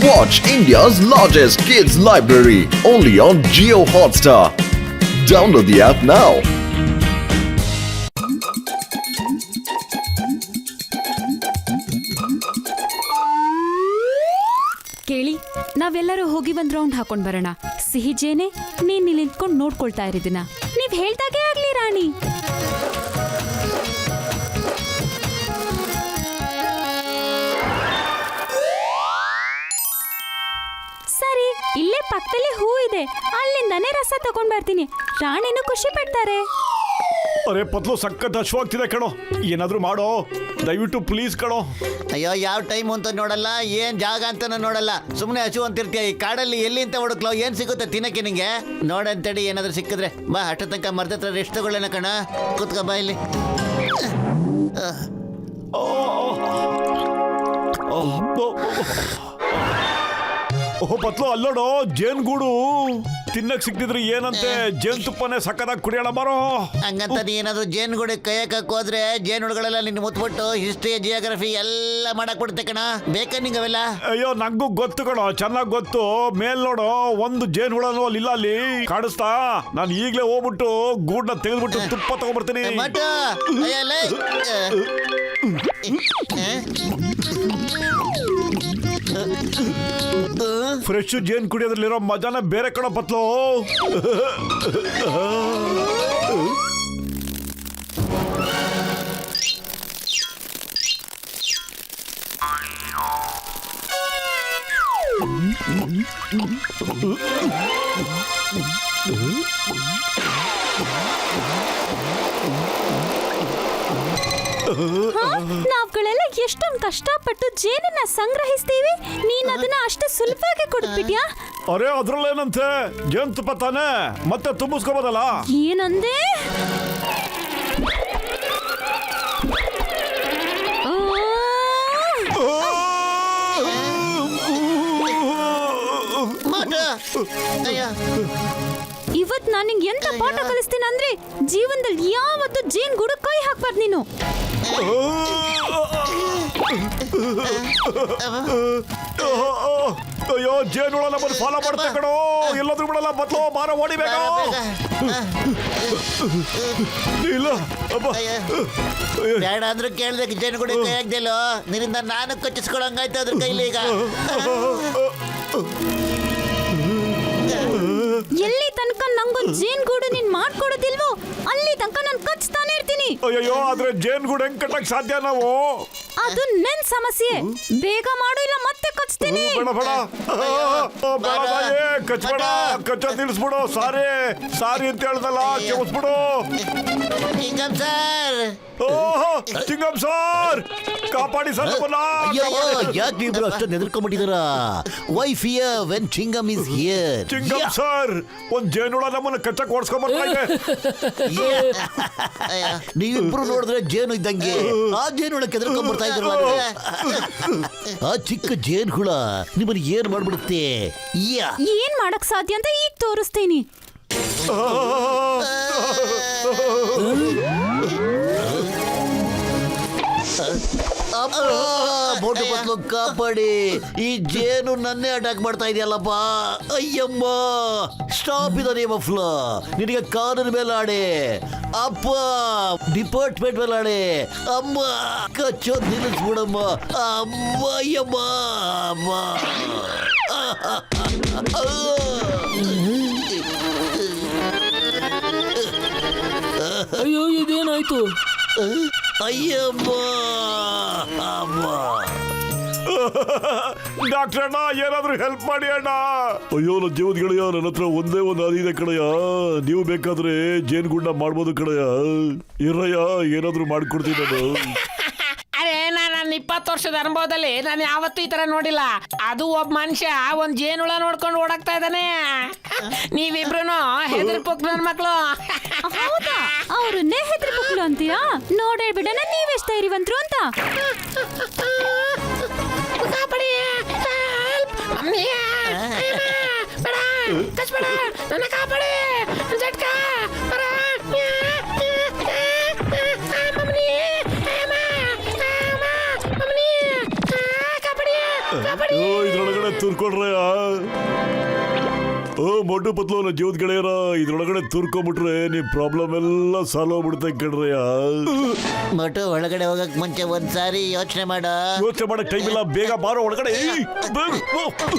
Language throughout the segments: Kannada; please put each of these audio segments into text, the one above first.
Watch India's largest kids library only on Jio Hotstar. Download the app now. ಕೇಳಿ, ನಾವೆಲ್ಲರೂ ಹೋಗಿ ಒಂದ್ ರೌಂಡ್ ಹಾಕೊಂಡ್ ಬರೋಣ. ಸಿಹಿ ಜೇನೆ, ನೀನ್ ಇಲ್ಲಿ ನಿಂತ್ಕೊಂಡು ನೋಡ್ಕೊಳ್ತಾ ಇರಿದಿನ. ನೀವ್ ಹೇಳ್ದಾಗೆ ಆಗ್ಲಿ ರಾಣಿ. ಸರಿ, ಇಲ್ಲೇ ಪಕ್ಕದಲ್ಲಿ ಹೂ ಇದೆ, ಅಲ್ಲಿಂದಾನೇ ರಸ ತಗೊಂಡ್ ಬರ್ತೀನಿ. ರಾಣಿನೂ ಖುಷಿ ಪಡ್ತಾರೆ. ಅರೆ ಪತ್ಲು ಸಖತ್ ಹಶ್ವಾಗ್ತಿದೆ ಕಣೋ, ಏನಾದ್ರೂ ಮಾಡೋ ದಯವಿಟ್ಟು ಪ್ಲೀಸ್ ಕಣೋ. ಅಯ್ಯೋ, ಯಾವ ಟೈಮ್ ಅಂತ ನೋಡಲ್ಲ, ಏನ್ ಜಾಗ ಅಂತ ನೋಡಲ್ಲ, ಸುಮ್ಮನೆ ಹಸು ಅಂತಿರ್ತೀಯ. ಈ ಕಾಡಲ್ಲಿ ಎಲ್ಲಿ ಅಂತ ಹುಡುಕ್ಲೋ, ಏನ್ ಸಿಗುತ್ತೆ ತಿನ್ನಕ್ಕೆ ನಿಂಗೆ? ನೋಡಂತಡಿ, ಏನಾದ್ರೂ ಸಿಕ್ಕಿದ್ರೆ ಬಾ. ಅಷ್ಟ ತನಕ ಮರ್ದತ್ರ ರೆಸ್ಟ್ ತಗೊಳ್ಳೋಣ ಕಣ. ಕೂತ್ಕೋ ಬಾ ಇಲ್ಲಿ. ಓಹ್ ಪತ್ಲು, ಅಲ್ಲೋಡು ಜೇನ್ಗೂಡು ತಿನ್ನಕ್ ಸಿಕ್ತಿದ್ರೆ ಏನಂತೆ, ಜೇನ್ ತುಪ್ಪನೇ ಸಕ್ಕದಾಗಿ ಕುಡಿಯೋಣ ಬಾರೋ. ಹಂಗಂತ ನೀ ಏನಾದ್ರು ಜೇನುಗೂಡೆ ಕೈಯಕ್ಕೆ ಹೋದ್ರೆ ಜೇನುಗಳೆಲ್ಲ ನಿನ್ನ ಮುತ್ಬಿಟ್ಟು ಹಿಸ್ಟ್ರಿ ಜಿಯೋಗ್ರಫಿ ಎಲ್ಲ ಮಾಡಕ್ ಬಿಡುತ್ತೆ ಕಣ. ಬೇಕಾ ನಿಂಗೆ ಅವೆಲ್ಲ? ಅಯ್ಯೋ, ನಂಗೂ ಗೊತ್ತು ಕಣೋ, ಚೆನ್ನಾಗ್ ಗೊತ್ತು. ಮೇಲ್ ನೋಡು, ಒಂದು ಜೇನ್ ಹುಳನು ಅಲ್ಲಿಲ್ಲ, ಅಲ್ಲಿ ಕಾಣಿಸ್ತಾ. ನಾನು ಈಗ್ಲೇ ಹೋಗ್ಬಿಟ್ಟು ಗೂಡ್ನ ತೆಗೆದ್ಬಿಟ್ಟು ತುಪ್ಪ ತಗೊಂಡ್ಬರ್ತೀನಿ. ಫ್ರೆಶ್ ಜೇನ್ ಕುಡಿಯೋದ್ರಲ್ಲಿರೋ ಮಜಾನೇ ಬೇರೆ ಕಣ ಪತ್ಲು. ನಾವ್ಗಳೆಲ್ಲ ಎಷ್ಟೊಂದು ಕಷ್ಟಪಟ್ಟು ಜೇನನ್ನ ಸಂಗ್ರಹಿಸ್ತೀವಿ, ನೀನ್ ಅದನ್ನ ಅಷ್ಟು ಸುಲಭವಾಗಿ ಕೊಡ್ಬಿಟ್ಯಾ? ಅರೆ ಅದ್ರಲ್ಲೇನಂತೆ, ಜೇನ್ ತುಪ್ಪ ತಾನೆ, ಮತ್ತೆ ತುಂಬಿಸ್ಕೋಬೋದಲ್ಲ. ಏನಂದೆ? ಇವತ್ ನಾನು ನಿಂಗೆ ಎಂತ ಪಾಠ ಕಲಿಸ್ತೀನಿ ಅಂದ್ರೆ, ಜೀವನದಲ್ಲಿ ಯಾವತ್ತು ಜೇನ್ ಗೂಡು ಕೈ ಹಾಕ್ಬಾರ್ದು ನೀನು. ಅಯ್ಯೋ, ಜೇನುಳ ನಮ್ಮನ್ನು ಫಾಲೋ ಮಾಡ್ತಾ ಕಣೋ, ಎಲ್ಲಾದ್ರೂ ಬಿಡಲ್ಲ. ಬತ್ಲೋ, ಬಾರ ಓಡಿಬೇಕು. ಇಲ್ಲ ಬೇಡ ಅಂದ್ರೂ ಕೇಳ್ದಕ್ಕೆ ಜೇನುಗೂಡೆ ಕೈ ಹಾಕ್ದಿಲ್ಲೋ, ನಿನ್ನಿಂದ ನಾನು ಕಚ್ಚಿಸ್ಕೊಳಂಗಾಯ್ತು ಅದ್ರ ಕೈಲಿ. ಈಗ ಎಲ್ಲಿ ತನಕ ನಂಗೊಂದು ಜೇನ್ ಗೂಡು ನೀನ್ ಮಾಡ್ಕೊಡೋದಿಲ್ವೋ ಅಲ್ಲಿ ತನಕ ನಾನು ಕಚ್ತಾನೆ ಇರ್ತೀನಿ. ಅಯ್ಯೋ, ಆದ್ರೆ ಜೇನ್ ಗೂಡು ಹೆಂಗ್ ಕಟ್ಟಕ್ ಸಾಧ್ಯ ನಾವು? ಅದು ನನ್ ಸಮಸ್ಯೆ. ಬೇಗ ಮಾಡು, ಇಲ್ಲ ಮತ್ತೆ ಕಚ್ತೀನಿ. ಬೇಡ ಬೇಡ ಬೇಡ, ಕಚ್ಬೇಡ, ಕಚ್ಚ ನಿಲ್ಸ್ಬಿಡು. ಸಾರಿ ಸಾರಿ ಅಂತ ಹೇಳ್ದಲ್ಲ, ಕ್ಷಮಿಸ್ಬಿಡು. ಚಿಂಗಂ ಸರ್, ಚಿಂಗಂ ಸರ್, ಕಾಪಾಡಿ ಸರ್. ಯಾಕೆ ಇಬ್ರು ಅಷ್ಟೊಂದು ಹೆದರ್ಕೊಂಡ್ಬಿಟ್ಟಿದಾರ? Why fear when Chingam is here? Chingam sir, ಒಂದ್ ಜೇನುಳ ನಮ್ಮನ್ನ ಕಚ್ಚಕ್ ಓಡಿಸ್ಕೊಂಡ್ ಬರ್ತಾ ಇದೆ. ನೀವಿಬ್ರು ನೋಡಿದ್ರೆ ಜೇನು ಇದ್ದಂಗೆ, ಆ ಜೇನುಳಕ್ಕೆ ಹೆದರ್ಕೊಂಡ್ ಬರ್ತಾ ಇದ್ರಲ್ಲ. ಆ ಚಿಕ್ಕ ಜೇನು ಹುಳ ನಿಮ್ಮನ್ನ ಏನ್ ಮಾಡ್ಬಿಡುತ್ತೆ? ಏನ್ ಮಾಡಕ್ ಸಾಧ್ಯ ಅಂತ ಈಗ ತೋರಿಸ್ತೀನಿ. ಬೋಟು ಪತ್ಲು, ಕಾಪಾಡಿ. ಈ ಜೇನು ನನ್ನೇ ಅಟ್ಯಾಕ್ ಮಾಡ್ತಾ ಇದೆಯಲ್ಲಪ್ಪ. ಅಯ್ಯಮ್ಮ, ಸ್ಟಾಪ್ ಇದ ನೇಮ್ ಆಫ್ ಲಾ. ನಿನಗೆ ಕಾನೂನು ಮೇಲೆ ಆಡೆ, ಅಪ್ಪ ಡಿಪಾರ್ಟ್ಮೆಂಟ್ ಮೇಲೆ ಆಡೆ. ಅಮ್ಮ, ಕಚ್ಚೋ ನಿಲ್ಲಿಸ್ಬಿಡಮ್ಮ. ಅಮ್ಮ, ಅಯ್ಯಮ್ಮ, ಅಮ್ಮ. ಅಯ್ಯೋ, ಇದೇನಾಯ್ತು? ಅಯ್ಯಮ್ಮ, ಅಮ್ಮ. ಡಾಕ್ಟರ್ ಅಣ್ಣ, ಏನಾದ್ರೂ ಹೆಲ್ಪ್ ಮಾಡಿ ಅಣ್ಣ. ಅಯ್ಯೋ, ನನ್ನ ಜೀವದ ಗೆಳೆಯ, ನನ್ನ ಹತ್ರ ಒಂದೇ ಒಂದು ಅದಿದೆ ಕಣಯ್ಯ. ನೀವು ಬೇಕಾದ್ರೆ ಜೇನುಗುಂಡ ಮಾಡ್ಬೋದು ಕಣಯ್ಯ. ಇರಯ್ಯ, ಏನಾದ್ರೂ ಮಾಡ್ಕೊಡ್ತೀನಿ ನಾನು. ಅರೆ, ನನ್ನ 20 ವರ್ಷದ ಅನುಭವದಲ್ಲಿ ನಾನು ಯಾವತ್ತೂ ಈ ತರ ನೋಡಿಲ್ಲ. ಅದು ಒಬ್ಬ ಮನುಷ್ಯ ಒಂದ್ ಜೇನುಳ ನೋಡ್ಕೊಂಡು ಓಡಾಕ್ತಾ ಇದ್ದಾನೆ. ನೀವಿಬ್ರು ಹೆದರ್ ಪುಕ್ ನನ್ ಮಕ್ಳು. ಹೌದಾ? ಅವ್ರನ್ನೇ ಹೆದರಿ ಮಕ್ಳು ಅಂತೀರಾ? ನೋಡೇ ಬಿಡೋಣ ನೀವೆಷ್ಟ ಧೈರ್ಯವಂತರು ಅಂತ. ಕಾಪಾಡಿ, ಮಮ್ಮಿ, ಬೇಡ, ಕಚ್ಬೇಡ, ನನ್ನ ಕಾಪಾಡಿ, ಜಟ್ಕ, ಬರ, ಮಮ್ಮಿ, ಮಮ್ಮಿ, ಕಾಪಾಡಿ. ಇದ್ರೊಳಗಡೆ ತುರ್ಕೊಂಡ್ರಯ್ಯ. ಓ ಮೊಟ್ಟು ಪತ್ಲು ನನ್ನ ಜೀವದ ಗೆಳೆಯರ, ಇದ್ರೊಳಗಡೆ ತುರ್ಕೊಂಬಿಟ್ರೆ ನಿಮ್ ಪ್ರಾಬ್ಲಮ್ ಎಲ್ಲ ಸಾಲ್ವ್ ಆಗ್ಬಿಡುತ್ತೆ ಕಣ್ರಯ್ಯ. ಮೊಟ್ಟು ಒಳಗಡೆ ಹೋಗಕ್ ಮುಂಚೆ ಒಂದ್ಸಾರಿ ಯೋಚನೆ ಮಾಡ. ಯೋಚನೆ ಮಾಡಕ್ ಟೈಮ್ ಇಲ್ಲ, ಬೇಗ ಬಾರೋ ಒಳಗಡೆ.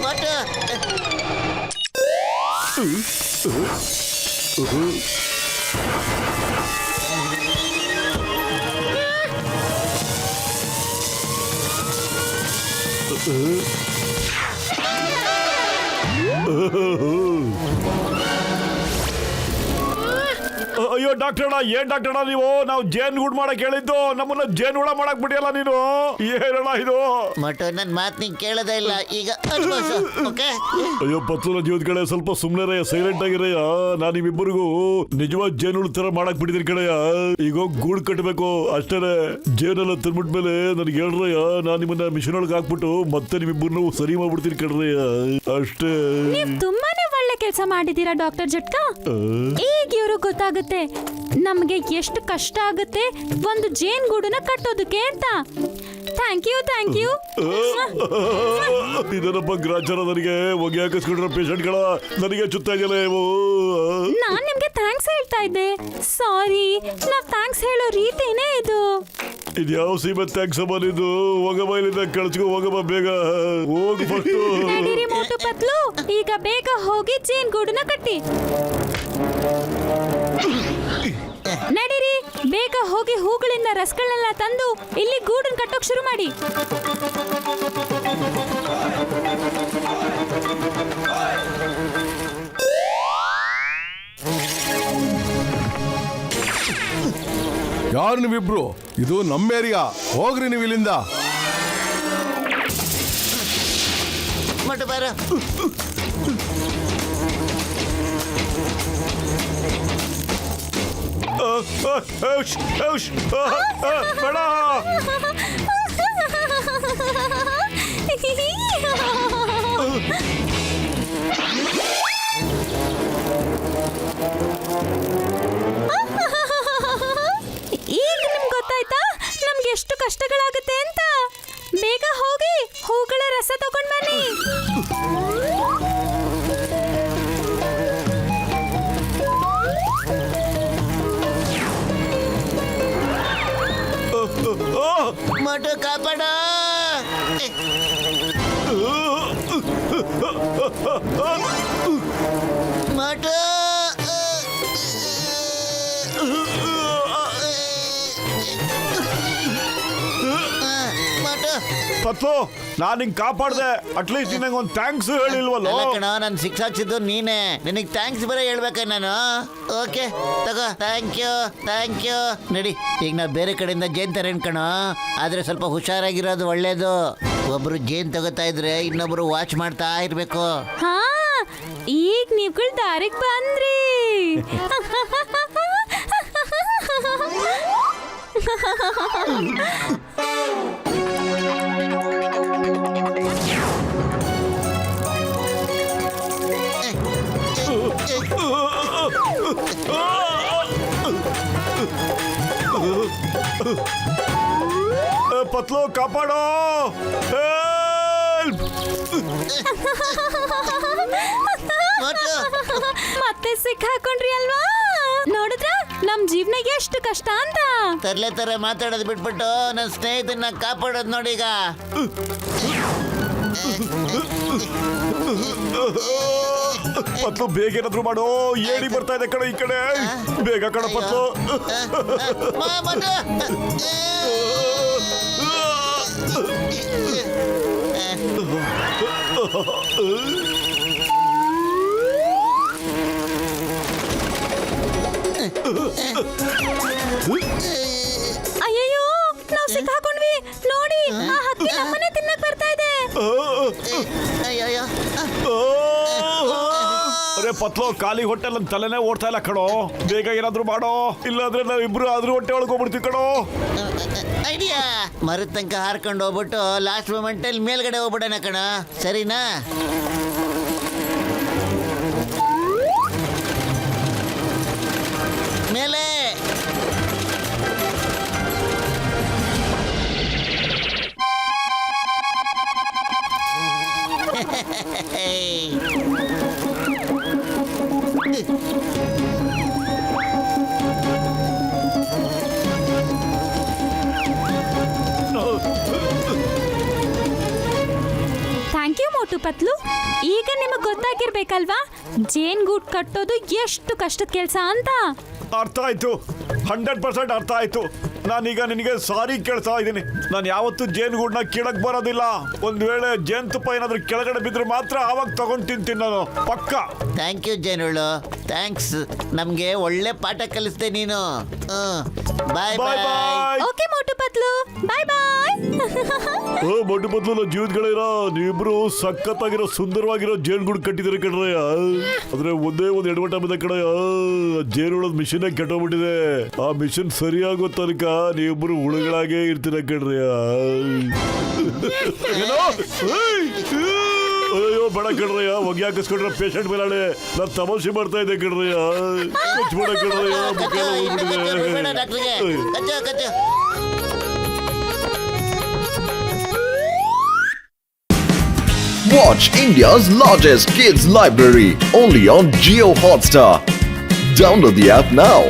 ಮೊಟ್ಟು ಅಯ್ಯೋ ಡಾಕ್ಟರ್ ಅಣ್ಣ, ಏನ್ ಡಾಕ್ಟರ್ ಅಣ್ಣ ನೀವು? ನಾವು ಜೇನ್ ಗೂಡ್ ಮಾಡಕ್ ಹೇಳಿದ್ದು, ನಮ್ಮನ್ನ ಜೇನ್ ಹುಳ ಮಾಡಕ್ ಬಿಟ್ಟಿಯಲ್ಲ ನೀನು. ಏನಣ್ಣ ಇದು? ಮೊಟ್ಟು ನನ್ ಮಾತ್ ನೀನ್ ಕೇಳೋದೇ ಇಲ್ಲ ಈಗ. ಅನ್ಭವ್ಸು, ಓಕೆ? ಅಯ್ಯೋ ಪತ್ಲನ ಜೀವದ ಕಡೆ ಸ್ವಲ್ಪ ಸುಮ್ನೆ ಸೈಲೆಂಟ್ ಆಗಿರಯ್ಯ. ನಾನು ನಿಮ್ಮಿಬ್ಬರಿಗೂ ನಿಜವಾದ ಜೇನುಳ ತರ ಮಾಡಕ್ ಬಿಟ್ಟಿದ್ದೀನಿ ಕಡೆಯ. ಈಗ ಹೋಗಿ ಗೂಡ್ ಕಟ್ಟಬೇಕು ಅಷ್ಟೇನೆ. ಜೇನೆಲ್ಲ ತಿನ್ಬಿಟ್ಮೇಲೆ ನನಗೆ ಹೇಳ್ರಯ್ಯ, ನಾನು ನಿಮ್ಮನ್ನ ಮಿಷನ್ ಒಳಗೆ ಹಾಕ್ಬಿಟ್ಟು ಮತ್ತೆ ನಿಮ್ಮಿಬ್ಬರನ್ನು ಸರಿ ಮಾಡ್ಬಿಡ್ತೀನಿ ಕಣ್ರಯ್ಯ, ಅಷ್ಟೇ. ನೀವ್ ತುಂಬಾನೇ ಒಳ್ಳೆ ಕೆಲಸ ಮಾಡಿದೀರಾ ಡಾಕ್ಟರ್ ಜಟ್ಕಾ. ಈಗ ಇವ್ರು ಗೊತ್ತಾಗುತ್ತೆ ನಮ್ಗೆ ಎಷ್ಟು ಕಷ್ಟ ಆಗುತ್ತೆ ಒಂದು ಜೇನ್ ಗೂಡನ್ನ ಕಟ್ಟೋದಕ್ಕೆ ಅಂತ. Thank you, thank you. ಇದನ್ನಪ್ಪ ಗ್ರಾಚಾರ ನನಗೆ ಹೊಗೆ ಹಾಕಿಸ್ಕೊಂಡ್ರ ಪೇಷಂಟ್ಗಳ ನನಗೆ ಚುತ್ತಾ ಇದೆಯಲ್ಲ ಇವು. ನಾನ್ ನಿಮ್ಗೆ ಥ್ಯಾಂಕ್ಸ್ ಹೇಳ್ತಾ ಇದ್ದೆ. ಸಾರಿ, ನಾವ್ ಥ್ಯಾಂಕ್ಸ್ ಹೇಳೋ ರೀತಿನೇ ಇದು. ಇದ್ಯಾವ ಸೀಮೆ ಥ್ಯಾಂಕ್ಸ್ ಅಮ್ಮ ನಿಂದು? ಹೋಗಮ್ಮ ಇಲ್ಲಿಂದ ಕಳ್ಸ್ಕೊ, ಹೋಗಮ್ಮ ಬೇಗ ಹೋಗಿ ಫಸ್ಟ್. ನಡೀರಿ ಮೋಟು ಪತ್ಲು, ಈಗ ಬೇಗ ಹೋಗಿ ಜೇನ್ ಗೂಡನ್ನ ಕಟ್ಟಿ. ನಡೀರಿ, ಬೇಗ ಹೋಗಿ ಹೂಗಳಿಂದ ರಸಗಳನ್ನೆಲ್ಲ ತಂದು ಇಲ್ಲಿ ಗೂಡನ್ನ ಕಟ್ಟೋಕ್ ಶುರು ಮಾಡಿ. ಯಾರು ನೀವಿಬ್ರು? ಇದು ನಮ್ಮ ಏರಿಯಾ, ಹೋಗ್ರಿ ನೀವು ಇಲ್ಲಿಂದ. ಮೊಟ್ಟು ಬಾರ. ಬೇಡ. ಈಗ ನಿಮ್ಗೆ ಗೊತ್ತಾಯ್ತಾ ನಮ್ಗೆ ಎಷ್ಟು ಕಷ್ಟಗಳಾಗುತ್ತೆ ಅಂತ? ಬೇಗ ಹೋಗಿ ಹೂಗಳ ರಸ ತಗೊಂಡ್ ಬನ್ನಿ. ಮೊಟ್ಟು ಕಾಪಾಡ. ಮೊಟ್ಟು ಮೊಟ್ಟು ಪತ್ಲು, ನಾನು ನಿಂಗೆ ಕಾಪಾಡ್ದೆ, ಅಟ್ಲೀಸ್ಟ್ ನಿನಗೆ ಒಂದು ಥ್ಯಾಂಕ್ಸ್ ಹೇಳಿಲ್ವಲ್ಲ? ಅಲ್ಲ ಕಣ, ನಾನು ಶಿಕ್ಷಾಚಿದ್ದು ನೀನೆ, ನಿನಗೆ ಥ್ಯಾಂಕ್ಸ್ ಬರೀ ಹೇಳ್ಬೇಕ ನಾನು. ಓಕೆ ತಗೋ, ಥ್ಯಾಂಕ್ ಯು, ಥ್ಯಾಂಕ್ ಯು. ನಡಿ, ಈಗ ನಾವು ಬೇರೆ ಕಡೆಯಿಂದ ಜೇನ್ ತರೇನ್ ಕಣ, ಆದ್ರೆ ಸ್ವಲ್ಪ ಹುಷಾರಾಗಿರೋದು ಒಳ್ಳೇದು. ಒಬ್ರು ಜೇನ್ ತಗೋತಾ ಇದ್ರೆ ಇನ್ನೊಬ್ರು ವಾಚ್ ಮಾಡ್ತಾ ಇರ್ಬೇಕು. ಹಾ, ಈಗ ನೀವುಗಳು ದಾರಿಗೆ ಬಂದ್ರಿ. ಪತ್ಲು ಕಾಪಾಡೋ, ಹೆಲ್ಪ್. ಮೊಟ್ಟು ಮತ್ತೆ ಸಿಕ್ಕಾಕೊಂಡ್ರಿ ಅಲ್ವಾ? ನೋಡಿದ್ರ ನಮ್ ಜೀವನ ಎಷ್ಟು ಕಷ್ಟ ಅಂತ. ತರ್ಲೆ ತರ ಮಾತಾಡೋದು ಬಿಟ್ಬಿಟ್ಟು ನನ್ನ ಸ್ನೇಹಿತನ ಕಾಪಾಡೋದು ನೋಡೀಗ. ಪತ್ಲು ಬೇಗ ಏನಾದ್ರು ಮಾಡೋ, ಏಡಿ ಬರ್ತಾ ಇದೆ ಕಡೆ ಈ ಕಡೆ. ಬೇಗ ಕಣ ಪತ್ಲು. ಮೊಟ್ಟು ಅಯ್ಯಯ್ಯೋ, ನಾವ್ ಸಿಕ್ಕಾಕೊಂಡ್ವಿ. ನೋಡಿ, ಆ ಹಕ್ಕಿ ನಮ್ಮನೆ ತಿನ್ನಕ್ ಬರ್ತಾ ಇದೆ. ಅಯ್ಯಯ್ಯೋ. ಅರೆ ಪತ್ಲು, ಖಾಲಿ ಹೊಟ್ಟೆ ನನ್ನ ತಲೆನೇ ಓಡ್ತಾ ಇಲ್ಲ ಕಣೋ. ಬೇಗ ಏನಾದ್ರು ಮಾಡೋ, ಇಲ್ಲಾಂದ್ರೆ ನಾವಿಬ್ರು ಆದ್ರೂ ಹೊಟ್ಟೆ ಒಳಗೆ ಹೋಗ್ಬಿಡ್ತೀವಿ ಕಣೋ. ಐಡಿಯಾ, ಮರದ ತನಕ ಹಾರ್ಕೊಂಡು ಹೋಗ್ಬಿಟ್ಟು ಲಾಸ್ಟ್ ಮೂಮೆಂಟ್ ಅಲ್ಲಿ ಮೇಲ್ಗಡೆ ಹೋಗ್ಬಿಡೋಣ ಕಣ, ಸರಿನಾ? ಮೇಲೆ ಥ್ಯಾಂಕ್ ಯು ಮೋಟು ಪತ್ಲು. ಈಗ ನಿಮಗೆ ಗೊತ್ತಾಗಿರ್ಬೇಕಲ್ವಾ ಜೇನ್ಗೂಡ್ ಕಟ್ಟೋದು ಎಷ್ಟು ಕಷ್ಟದ ಕೆಲಸ ಅಂತ. ಅರ್ಥ ಆಯ್ತು, 100% ಅರ್ಥ ಆಯ್ತು. ನಾನೀಗ ನಿನಗೆ ಸಾರಿ ಕೇಳ್ತಾ ಇದ್ದೀನಿ. ನಾನು ಯಾವತ್ತೂ ಜೇನುಗೂಡನ್ನ ಕೀಳಕ್ ಬರೋದಿಲ್ಲ. ಒಂದ್ ವೇಳೆ ಜೇನುತುಪ್ಪ ಏನಾದ್ರೂ ಕೆಳಗಡೆ ಬಿದ್ರೆ ಮಾತ್ರ ಆವಾಗ ತಗೊಂಡ್ ತಿಂತೀನಿ ನಾನು, ಪಕ್ಕ. ಥ್ಯಾಂಕ್ ಯು ಜೇನುಳು, ಥ್ಯಾಂಕ್ಸ್. ನಮ್ಗೆ ಒಳ್ಳೆ ಪಾಠ ಕಲಿಸ್ದೆ ನೀನು. ಬಾಯ್ ಬಾಯ್ ಬಾಯ್. ಬಾಯ್. ಓಕೆ ಮೋಟು ಪತ್ಲು, ಬಾಯ್ ಬಾಯ್. ಓ ಮೊಟ್ಟ ಮೊದಲು ಜೀವನಗಳಿರೋ ನೀವಿಬ್ರು ಸಖತ್ತಾಗಿರೋ ಸುಂದರವಾಗಿರೋ ಜೇನುಗೂಡು ಕಟ್ಟಿದಿರ ಕಣ್ರಯ್ಯ. ಆದ್ರೆ ಒಂದೇ ಒಂದು ಎಡವಟ್ಟ ಬಿದ್ದ ಕಡೆಯ ಜೇನುಳದ ಮಿಷಿನ್ ಕೆಟ್ಟೋಗ್ಬಿಟ್ಟಿದೆ. ಆ ಮಿಷಿನ್ ಸರಿಯಾಗೋ ತನಕ ನೀವಿಬ್ರು ಹುಳುಗಳಾಗೇ ಇರ್ತೀರ ಕಣ್ರಯ್ಯ. ಏನೋ? ಅಯ್ಯೋ ಬೇಡ ಕಣ್ರಯ್ಯ, ಹೊಗೆ ಹಾಕಿಸ್ಕೊಂಡ್ರೆ ಪೇಷಂಟ್ ಮೇಲಾಡೆ. ನಾನು ತಮಾಷೆ ಮಾಡ್ತಾ ಇದ್ದೆ ಕಣ್ರಯ್ಯ. ಕಚ್ಬೇಡ ಕಣ್ರಯ್ಯ, ಮುಖ ಎಲ್ಲ ಬೇಡ ಡಾಕ್ಟ್ರಿಗೆ. ಹೋಗ್ಬಿಟ್ಟಿದೆ. ಕಚ್ಚು, ಕಚ್ಚು. Watch India's largest kids library only on Geo Hotstar. Download the app now.